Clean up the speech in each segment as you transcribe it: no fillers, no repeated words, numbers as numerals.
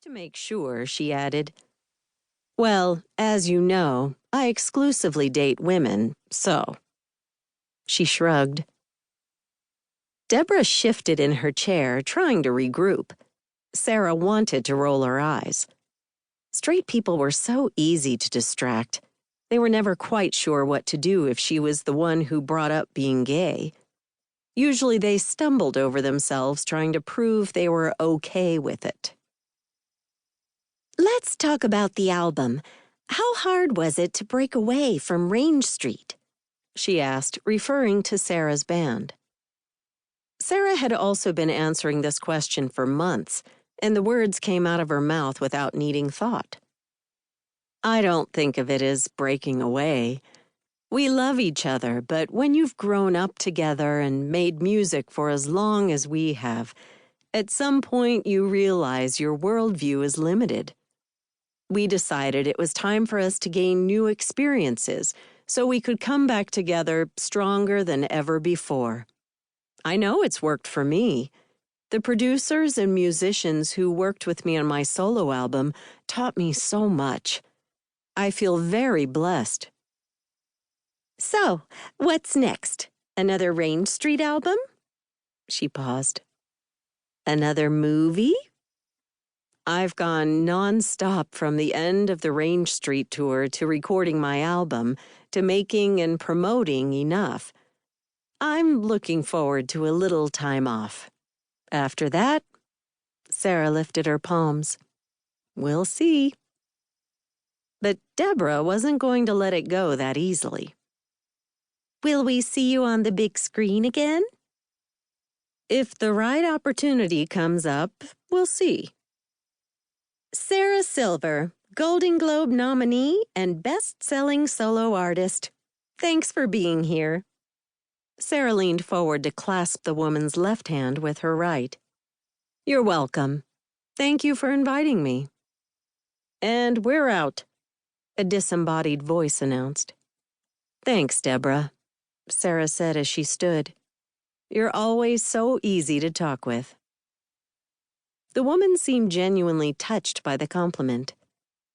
to make sure, she added, "Well, as you know, I exclusively date women, so." She shrugged. Deborah shifted in her chair, trying to regroup. Sara wanted to roll her eyes. Straight people were so easy to distract. They were never quite sure what to do if she was the one who brought up being gay. Usually they stumbled over themselves trying to prove they were okay with it. "Let's talk about the album. How hard was it to break away from Range Street?" she asked, referring to Sara's band. Sara had also been answering this question for months, and the words came out of her mouth without needing thought. "I don't think of it as breaking away. We love each other, but when you've grown up together and made music for as long as we have, at some point you realize your worldview is limited. We decided it was time for us to gain new experiences so we could come back together stronger than ever before. I know it's worked for me. The producers and musicians who worked with me on my solo album taught me so much. I feel very blessed." "So, what's next? Another Range Street album?" She paused. "Another movie?" "I've gone non-stop from the end of the Range Street tour to recording my album to making and promoting enough. I'm looking forward to a little time off. After that," Sara lifted her palms, "we'll see." But Deborah wasn't going to let it go that easily. "Will we see you on the big screen again?" "If the right opportunity comes up, we'll see." Sara Silver, Golden Globe nominee and best-selling solo artist. Thanks for being here. Sara leaned forward to clasp the woman's left hand with her right. "You're welcome. Thank you for inviting me." "And we're out," a disembodied voice announced. "Thanks, Deborah," Sara said as she stood. "You're always so easy to talk with." The woman seemed genuinely touched by the compliment.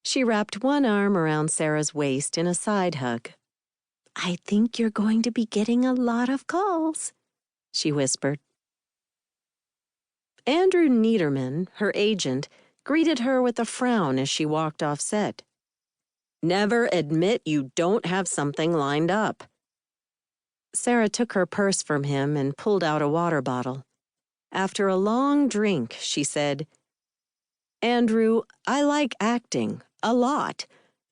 She wrapped one arm around Sara's waist in a side hug. "I think you're going to be getting a lot of calls," she whispered. Andrew Niederman, her agent, greeted her with a frown as she walked off set. "Never admit you don't have something lined up." Sara took her purse from him and pulled out a water bottle. After a long drink, she said, "Andrew, I like acting, a lot,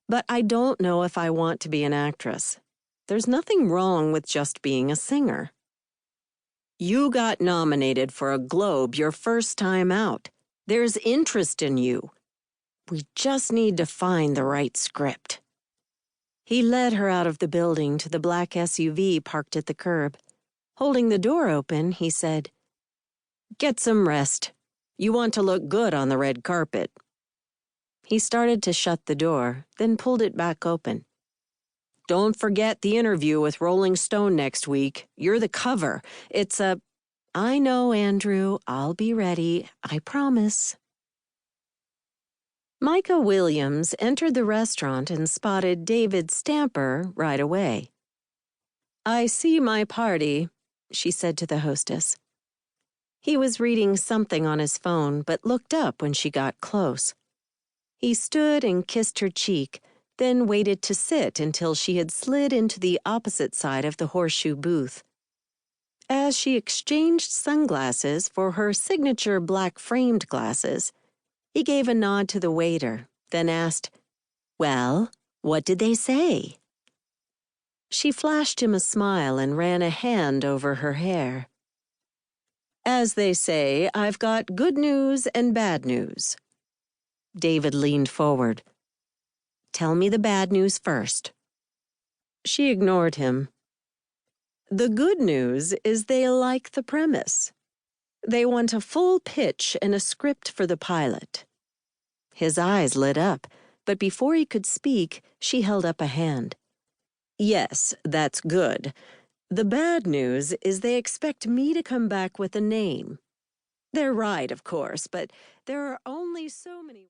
but I don't know if I want to be an actress. There's nothing wrong with just being a singer." "You got nominated for a Globe your first time out. There's interest in you. We just need to find the right script." He led her out of the building to the black SUV parked at the curb. Holding the door open, he said, "Get some rest. You want to look good on the red carpet." He started to shut the door, then pulled it back open. "Don't forget the interview with Rolling Stone next week. You're the cover. It's a—" "I know, Andrew. I'll be ready. I promise." Mika Williams entered the restaurant and spotted David Stamper right away. "I see my party," she said to the hostess. He was reading something on his phone but looked up when she got close. He stood and kissed her cheek, then waited to sit until she had slid into the opposite side of the horseshoe booth. As she exchanged sunglasses for her signature black-framed glasses, he gave a nod to the waiter, then asked, "Well, what did they say?" She flashed him a smile and ran a hand over her hair. "As they say, I've got good news and bad news." David leaned forward. "Tell me the bad news first." She ignored him. "The good news is they like the premise. They want a full pitch and a script for the pilot." His eyes lit up, but before he could speak, she held up a hand. "Yes, that's good. The bad news is they expect me to come back with a name. They're right, of course, but there are only so many